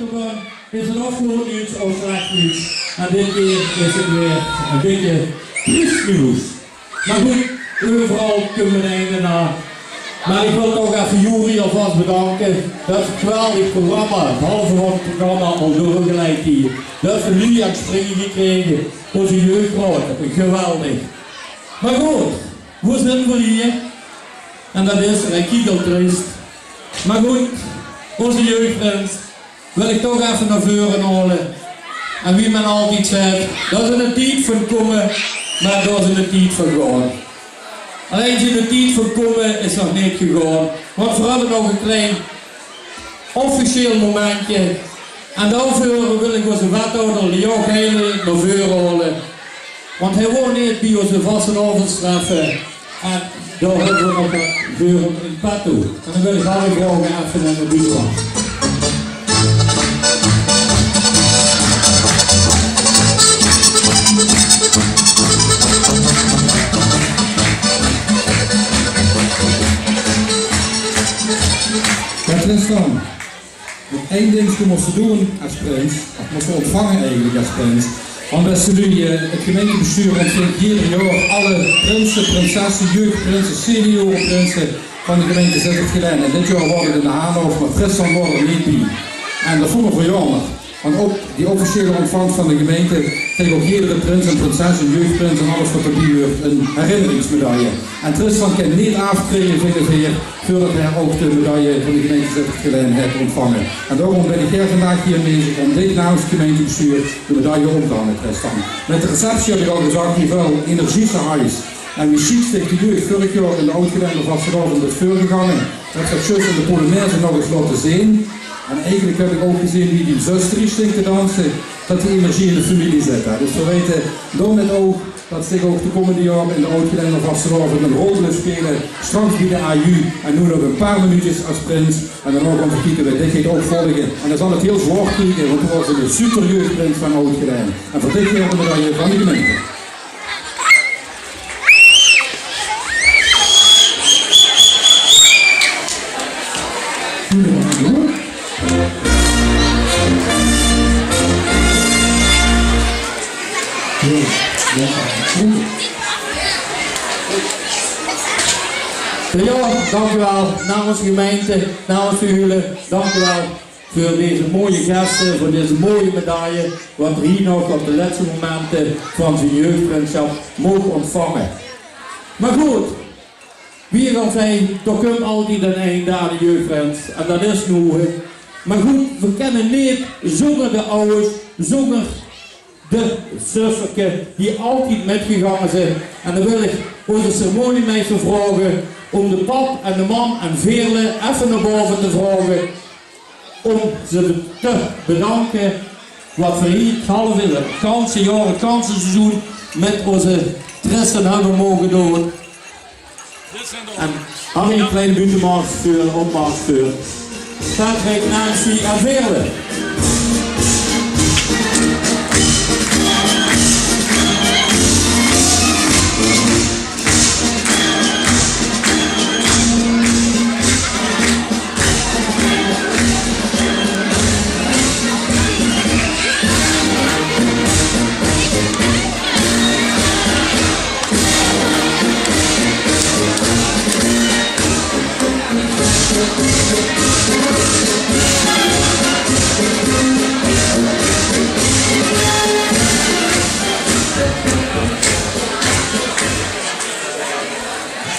Autobahn is het of goed nieuws of slecht nieuws. En dit keer is het weer een beetje triest nieuws. Maar goed, overal kunnen we einde naar. Maar ik wil toch even Juri alvast bedanken. Dat is een geweldig programma. Het halve van het programma al doorgeleid hier. Dat we nu aan het springen gekregen. Onze jeugdraad. Geweldig. Maar goed, hoe zitten we hier? En dat is een kiekeltriest. Maar goed, onze jeugdfans wil ik toch even naar voren halen. En wie men altijd zegt, dat is een tijd van komen, maar dat is een tijd van gaan. Alleen in de tijd van komen is nog niet gegaan. Want we hebben nog een klein officieel momentje. En daarvoor wil ik onze wethouder Leon Heijlen naar voren halen. Want hij woont niet bij onze vastenavondstraffen. En daar hebben we nog een vuur in petto. En dan wil ik alle vragen even naar de buurt gaan. Ja, Tristan, het één ding moesten doen als prins, of moesten ontvangen eigenlijk als prins. Want beste nu, het gemeentebestuur ontvangt ieder jaar alle prinsen, prinsessen, jeugdprinsen, seniorenprinsen van de gemeente Zittert gedaan. En dit jaar worden het in de Haarhof, maar Tristan wordt er niet bij. En dat vond ik wel jammer. Want ook die officiële ontvangst van de gemeente kreeg ook iedere prins en prinses en jeugdprins en alles wat erbij hoort een herinneringsmedaille. En Tristan kan niet aftreden van de veer voordat hij ook de medaille van de gemeente Zittert gedaan heeft ontvangen. En daarom ben ik hier vandaag hier aanwezig om dit namens het gemeentebestuur de medaille om te hangen, Tristan. Met de receptie heb ik al gezegd, die veel energieke huis. En wie ziet zich de jeugd vorig jaar in de oud-gedende vastenavond is voorgegangen. Dat gaat juist in de Polonaise nog eens laten zien. En eigenlijk heb ik ook gezien wie die zuster is te dansen, dat die energie in de familie zit. Dus we weten door met oog dat zich ook de komende jaren in de oud-gedende vastenavond een rol wil spelen. Straks bij de AU en nu nog een paar minuutjes als prins. En dan ook om te kijken we dit gaat ook volgen. En dan zal het heel zwaar kijken, want we was een super jeugdprins van oud-gedende. En voor dit jaar de medaille van de gemeente. Ja, dank u wel namens de gemeente, namens de hulen, dank u wel voor deze mooie gasten, voor deze mooie medaille, wat we hier nog op de laatste momenten van zijn jeugdvriendschap mogen ontvangen. Maar goed, wie al zei, toch komt altijd een einde aan de jeugdvriend, en dat is nu. Maar goed, we kennen niet zonder de ouders, zonder de zusterke die altijd metgegangen zijn. En dan wil ik onze ceremoniemeester vragen om de pap en de man en Veerle even naar boven te vragen om ze te bedanken wat we hier het halve ganse jaar, het ganse seizoen met onze Tristan hebben mogen doen. En hadden een kleine buitenmaats voor, opmaats voor. Patrick, Nancy en Veerle.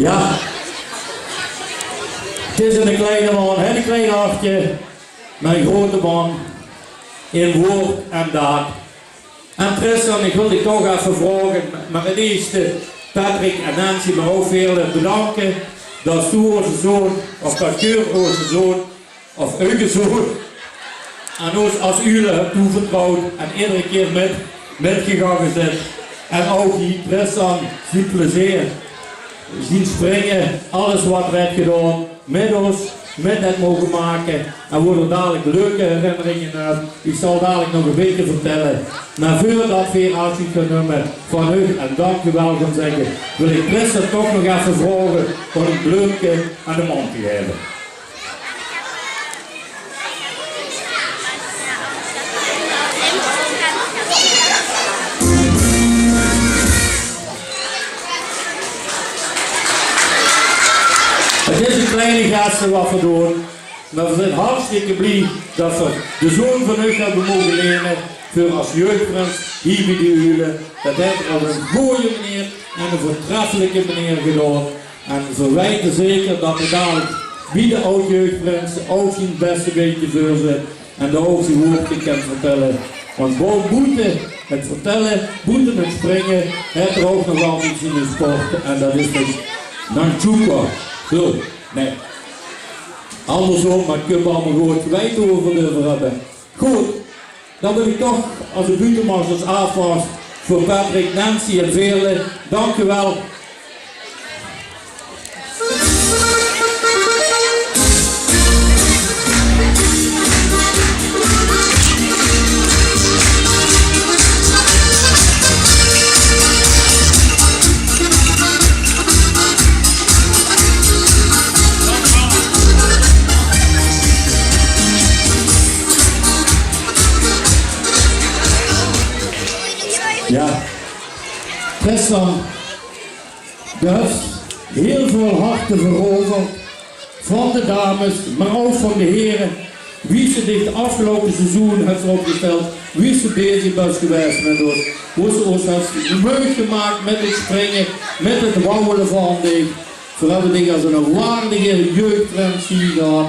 Ja, het is een kleine man, een klein hartje, met een grote man, in woord en daad. En Tristan, ik wil je toch even vragen, maar het eerste Patrick en Nancy, maar ook Veerle bedanken dat u onze zoon, of dat u onze zoon, of uw zoon, aan ons als u hebt toevertrouwd en iedere keer metgegangen zit. En ook die Tristan, zijn plezier. Zien springen, alles wat werd gedaan, met ons, met het mogen maken. En worden dadelijk leuke herinneringen uit. Ik zal dadelijk nog een beetje vertellen. Maar voordat we hier afscheid gaan nemen van u en dank u wel gaan zeggen, wil ik Tristan toch nog even vragen om een bloemje aan de man te geven. beste wat we doen. Maar we zijn hartstikke blij dat we de zoon van u hebben mogen lenen voor als jeugdprins hier bij de Hulen. Dat heeft er als een mooie meneer en een voortreffelijke meneer gedaan. En we weten zeker dat we dadelijk wie de oud-jeugdprins ook zijn beste beetje voor ze en de hoogste woorden kan vertellen. Want boven het vertellen, boeten het springen, heeft er ook nog wel iets in de sport en dat is dus Nanchuka. Zo, nee. Andersom, maar ik kan er allemaal goed geweten over hebben. Goed, dan wil ik toch als de buitenmasters afwas voor Patrick, Nancy en velen. Dank u wel. Ja, Tristan, je hebt heel veel harten veroverd van de dames, maar ook van de heren. Wie ze dit afgelopen seizoen heeft opgesteld, wie ze bezig was geweest met ons. Hoe ze ons heeft leuk gemaakt met het springen, met het wandelen van zich. Voor hebben dingen als een waardige jeugdtrend hier gehad.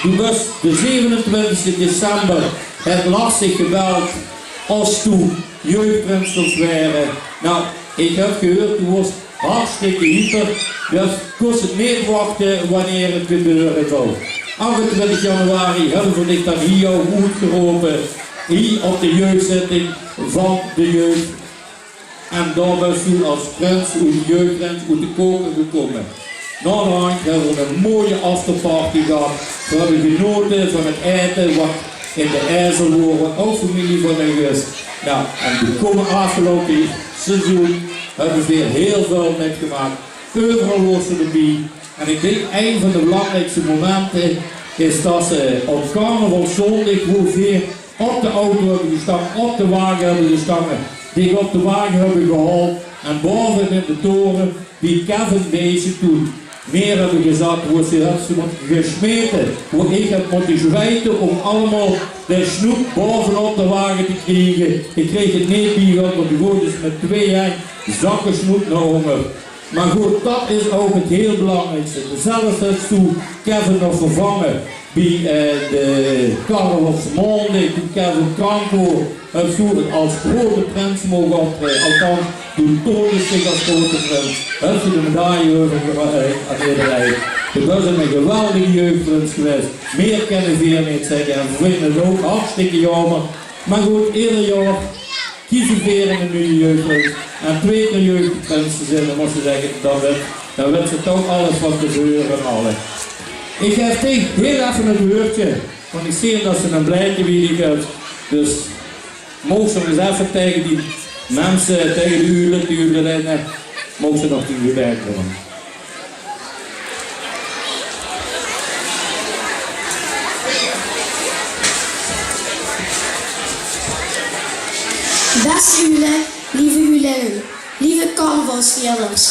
Toen was de 27 december het lastig gebeld als toen jeugdprins waren. Nou, ik heb gehoord, toen was hartstikke hyper. Dus kost het niet wachten wanneer het gebeuren zou. 28 januari hebben we dit dan hier ook goed geroepen. Hier op de jeugdzitting van de jeugd. En daar was toen als prins, hoe de jeugdprins, hoe de koken gekomen. Na de hand hebben we een mooie afterparty gehad. We hebben genoten van het eten wat in de IJzerloren, ook familie van een gast. Nou, en de komende afgelopen seizoen hebben we weer heel veel metgemaakt. Overal was ze erbij. En ik denk een van de belangrijkste momenten is dat ze op carnavalszondag weer op de auto hebben gestaan, op de wagen hebben gestaan, die op de wagen hebben gehaald en boven in de toren die Kevin deze toen meer hebben gezet, hoe ze hebben gesmeten, hoe ik heb moeten zwijten om allemaal de snoep bovenop de wagen te krijgen. Ik kreeg het niet bij, want ik hoorde dus met 2 zakken snoep naar honger. Maar goed, dat is ook het heel belangrijkste. Zelfs is toen Kevin nog vervangen bij de carnavalsmaandag, toen Kevin Franco als grote prins mogen optreden. Althans, toen toonde zich als grote prins. Heeft ze de medaille aan iedereen. Het was een geweldige jeugdprins geweest. Meer kunnen we hier niet zeggen en we vinden het ook hartstikke jammer. Maar goed, ieder jaar kiezen we weer een nieuwe jeugdprins. En 2 keer jeugdprinsen zijn, dan moest je zeggen, dan werd ze toch alles wat gebeuren en alles. Ik geef tegen heel even een woordje, want ik zie dat ze een blijtje weer hebt. Dus mogen ze eens even tegen die mensen, tegen de uren rennen, mogen ze nog die bij komen. Beste Hulen, lieve Hulinnen, lieve carnavalsvierders.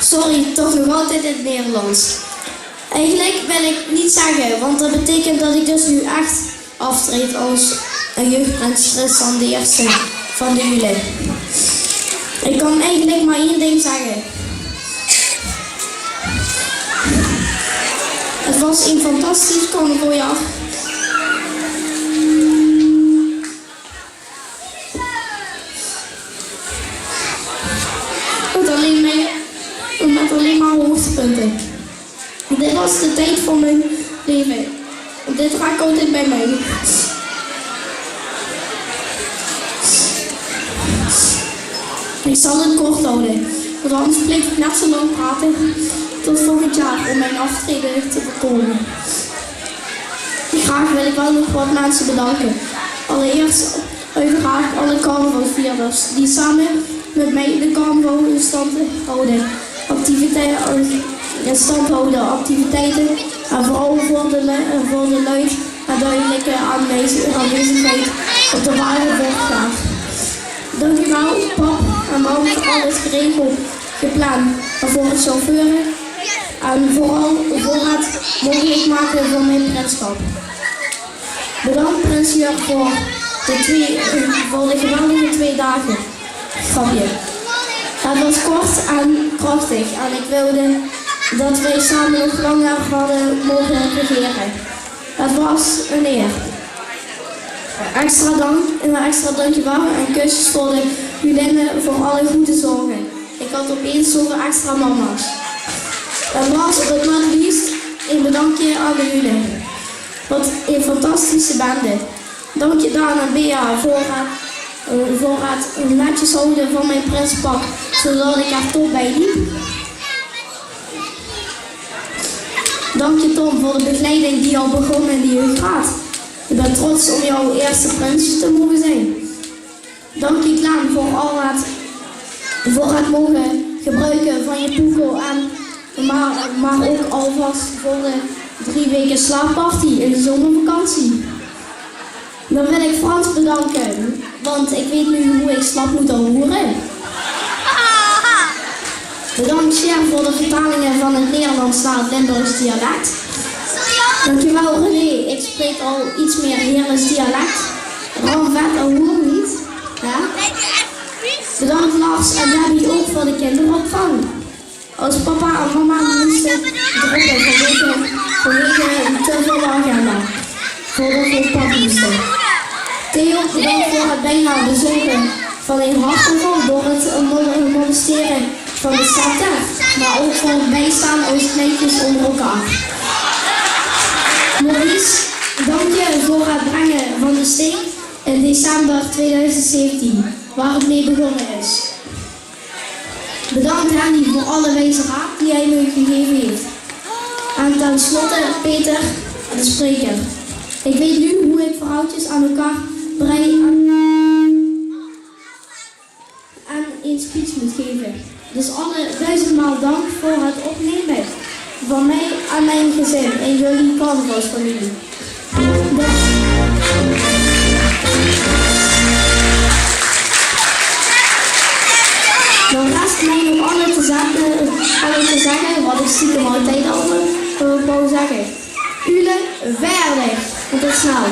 Sorry, toch nog altijd in het Nederlands. Eigenlijk wil ik niet zeggen, want dat betekent dat ik dus nu echt aftreed als een jeugdprins Tristan de eerste van de Hulen. Ik kan eigenlijk maar 1 ding zeggen. Het was een fantastisch carnavaljaar. Met alleen maar hoogtepunten. Dit was de tijd van mijn leven. Dit raakt altijd bij mij. Ik zal het kort houden, want anders blijf ik net zo lang praten tot volgend jaar om mijn aftreden te voorkomen. Graag wil ik wel nog wat mensen bedanken. Allereerst uiteraard alle carnavalsvierders die samen met mij de carnaval in stand houden. Activiteiten en vooral voor de luid en duidelijke aanwezigheid op de wagenwerkplaats. Dank u wel, pap en mam, voor alles geregeld, gepland en voor het chauffeuren en vooral voor het mogelijk maken van mijn prinsschap. Bedankt prins Jurk voor de geweldige 2 dagen. Grapje. Het was kort en krachtig en ik wilde dat wij samen nog langer hadden mogen regeren. Het was een eer. Een extra dankjewel en kusjes voor de Julinnen voor alle goede zorgen. Ik had opeens zoveel extra mama's. En last but not least, een bedankje aan de Julinnen. Wat een fantastische bende. Dank je Daan en Bea voor het netjes houden van mijn prinspak, zodat ik er top bij liep. Dank je Tom voor de begeleiding die al begon in de jeugdraad. Ik ben trots om jouw eerste prinsje te mogen zijn. Dank je Klaan voor het mogen gebruiken van je poeko maar ook alvast voor de 3 weken slaapparty in de zomervakantie. Dan wil ik Frans bedanken, want ik weet nu hoe ik slap moet horen. Bedankt Cher voor de vertalingen van het Nederlands naar het Limburgs dialect. Dankjewel René, ik spreek al iets meer Heerlijks dialect. Ram vet en hoor niet. Ja? Bedankt Lars en Debbie ook voor de kinderopvang. Als papa en mama moesten drukken vanwege de te volle agenda. Voordat we op pad moesten. Theo, bedankt voor het bijna bezorgen van een hartaanval door het molesteren van de scepter, maar ook voor het bijstaan als kleintjes onder elkaar. Maurice, dank je voor het brengen van de steek in december 2017, waar het mee begonnen is. Bedankt Henny voor alle wijze raad die hij me gegeven heeft. En tenslotte Peter, de spreker. Ik weet nu hoe ik verhaaltjes aan elkaar brei en een speech moet geven. Dus alle 1000-maal dank voor het opnemen van mij en mijn gezin en jullie carnavalsfamilie. Dan rest mij nog alles te zeggen wat ik stiekem altijd al wou zeggen. Ule verder, en tot snel.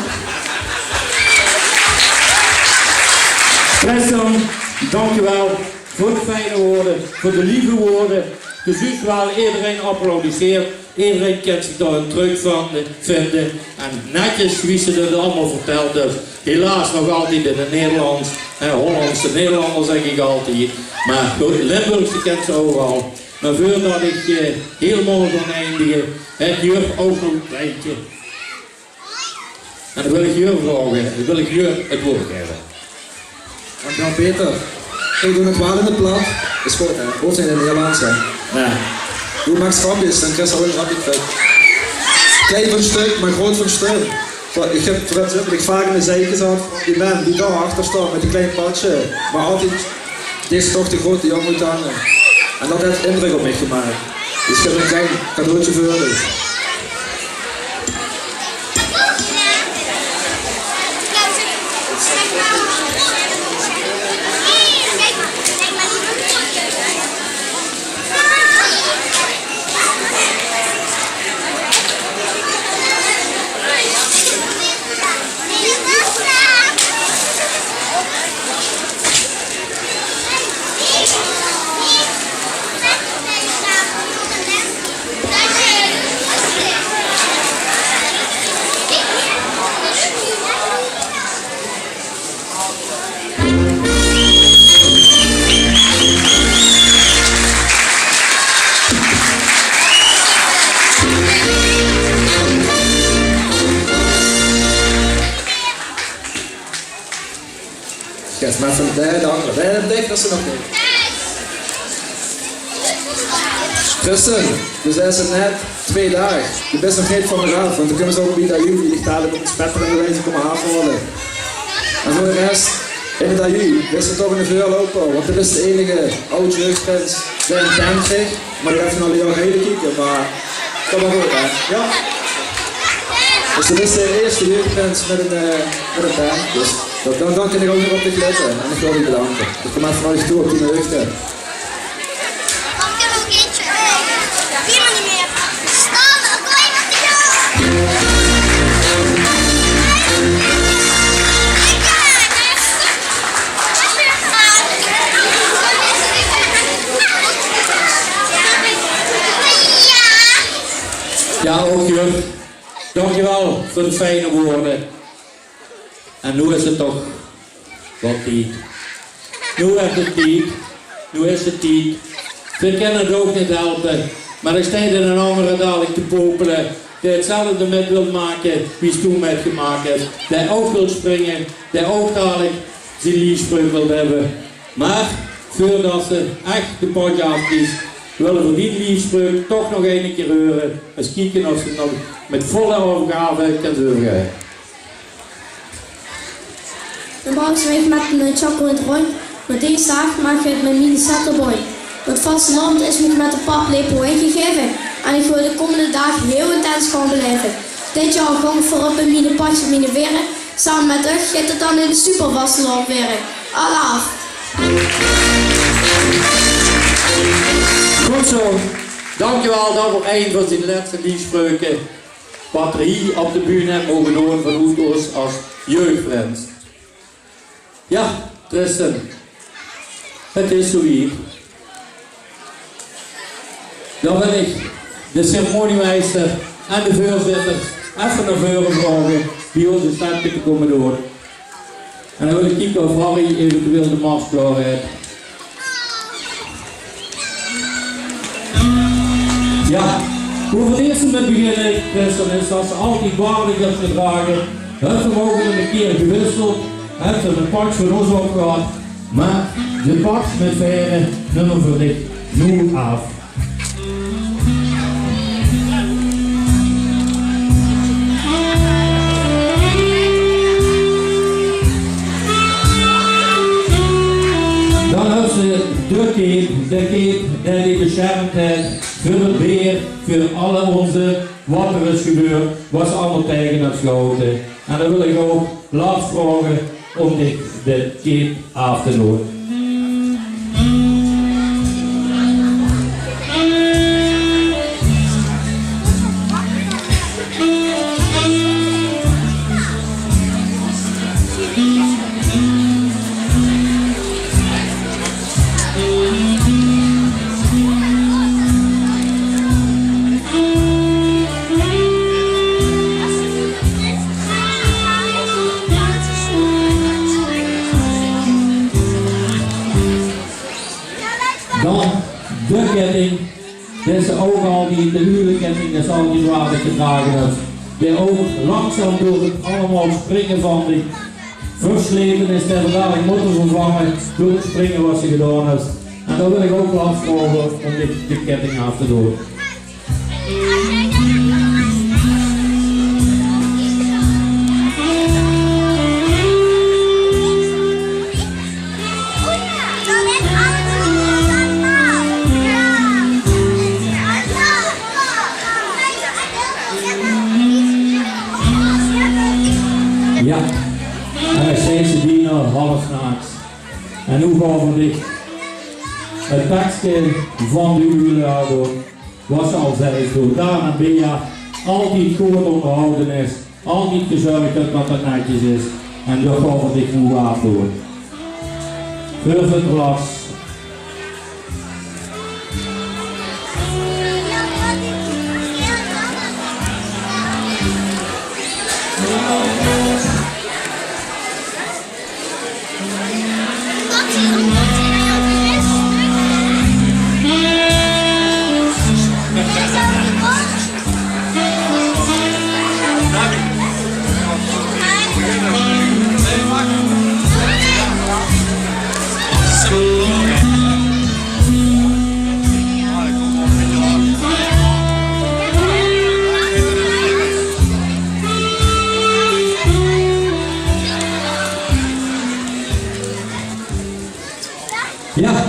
Preston, dankjewel voor de fijne woorden, voor de lieve woorden. Dus usueel iedereen applaudisseert, iedereen kent zich daar een terug van vinden. En netjes wie ze het allemaal verteld heeft. Helaas nog altijd in het Nederlands, Hollandse Nederlander zeg ik altijd. Maar goed, Limburgse kent ze overal. Maar voordat ik helemaal kan eindigen, heb Jur ook nog een kleintje. En dan wil ik Jur vragen, dan wil ik Jur het woord geven. Dankjewel Peter. Ik doe het wel in het plat. Is goed hè, hoofd in het Nederlands hè. Ja. Doe Max grapjes, dan krijg je al een grapje terug. Klein van stuk, maar groot van stuk. Ik heb vaak in de zee gezet, die man die daar achter staat met een klein padje. Maar altijd, dit is toch de grote jongen moet hangen. En dat heeft indruk op mij gemaakt. Dus ik heb een klein cadeautje voor jullie. Yes, maar van de andere dik, dat is er nog niet. Tristan, dus dat is het net 2 dagen. Je bent nog niet van me af, want dan kunnen ze ook bij jullie die ligt dadelijk op de spetter en de wijze komen afhalen. En voor de rest, in het AU, wist het toch in de vuur lopen, want dit is de enige oude jeugdprins die een tent kreeg. Maar die heeft van al die jaren heen kijken, maar kom maar goed hè. Ja. Dus dit is de eerste jeugdprins met een tent. Dus dan dank ik ook nog op de letten en ik wil jullie bedanken. Ik kom even naar je toe op die jeugd. Ik heb ook eentje. 4 niet meer. voor de fijne woorden. En nu is het toch wat tijd. Nu is het tijd. Nu is het tijd. We kunnen het ook niet helpen. Maar er staat in een andere dadelijk te popelen. Die hetzelfde met wil maken wie ze toen met gemaakt heeft. Die ook wil springen. Die ook dadelijk zijn liefspreuk wil hebben. Maar voordat ze echt de potje afkiest, willen we die liefspreuk toch nog een keer horen. Eens kijken of ze nog met volle overgave kan doorgaan. Normaal gezegd met een chocolate rond, maar deze dag maak je het met mini setterboy. Het vasteland is me met de paplepel ingegeven en ik wil de komende dagen heel intens gaan beleven. Dit jaar gang voorop in mijn pasje mijn veren, samen met u gaat het dan in de supervasteland weer. Alaaf! Goed zo, dankjewel dan voor een van zijn laatste liefspreuken. Wat we hier op de bühne hebben mogen doen van ons als jeugdfriends. Ja, Tristan, het is zo hier. Dan wil ik de ceremoniemeester en de voorzitter even naar voren vragen die onze stadje te komen doen. En dan wil ik kijken of Harry eventueel de mars klaar heeft. Ja, hoe voor het eerst met beginnen, Tristan, is dat ze altijd waardig hebben gedragen. Het vermogen een keer gewisseld, heeft er een pak voor ons opgehad, maar de pak met veren nummer voor dit nu af. Dan hebben ze de keep die beschermd heeft voor het weer, voor alle onze wat er is gebeurd, was allemaal tegen het schoten. En dan wil ik ook Lars vragen om de keep af te doen. Dan de ketting, dit is ook al die de huurketting, dat is al die waardig gedragen heeft. Die ook langzaam door het allemaal springen van die versleten is, die dadelijk moeten vervangen door het springen wat ze gedaan heeft. En dan wil ik ook Lars vragen om de ketting af te doen. Ja, en hij steeds de diener half naakt. En nu gaan we dicht. Het tekstje van de uren doen, wat ze al zei, door Daan en Bea altijd goed onderhouden is, altijd gezorgd dat het netjes is. En dat gaan we dicht nu afdoen. Voor het glas. Ja,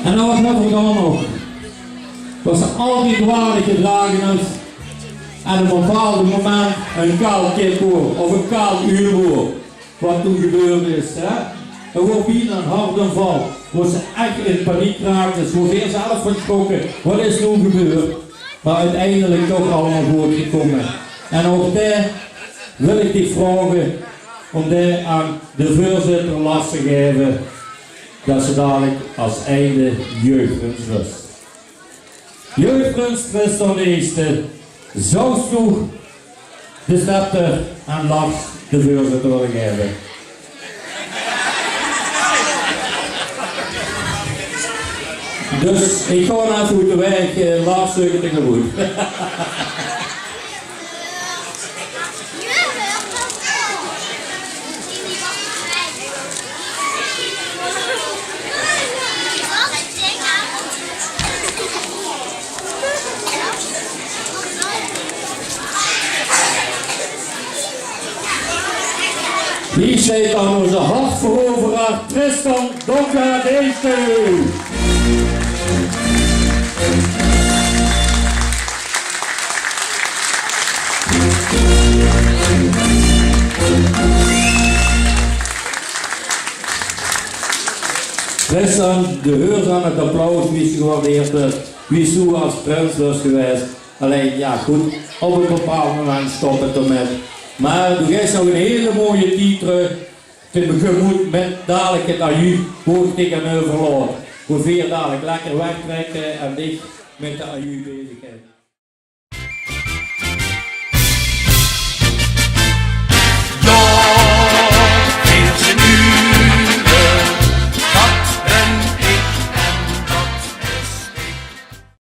en dan wat hebben we dan nog? Dat ze altijd waardig gedragen heeft en op een bepaald moment een kaal kiphoor of een kaal uurhoor, wat toen gebeurd is. Hè? En gewoon bijna een hartaanval, waar ze echt in paniek raakten, ze wordt heel zelf van geschrokken, wat is nu gebeurd? Maar uiteindelijk toch allemaal goed gekomen. En ook daar wil ik die vragen om daar aan de voorzitter last te geven, dat ze dadelijk als einde jeugdfriends rust. Jeugdfriends Tristan Eeste, zo vroeg de scepter en Lars de voorzitter wil geven. Dus ik ga naar voeten weg, Lars zegt tegemoet. Hier staat dan onze hartveroveraar Tristan Donker Deeste. Tristan, de heurs aan het applaus, wie is gewaardeerd, wie is zo als prins was geweest. Alleen ja goed, op een bepaald moment stopt het ermee. Maar doe jij nog een hele mooie titel te begemoed met dadelijk het aju hoog tegen een verloren. Voor 4 dadelijk lekker wegtrekken en dicht met de aju bezigheid.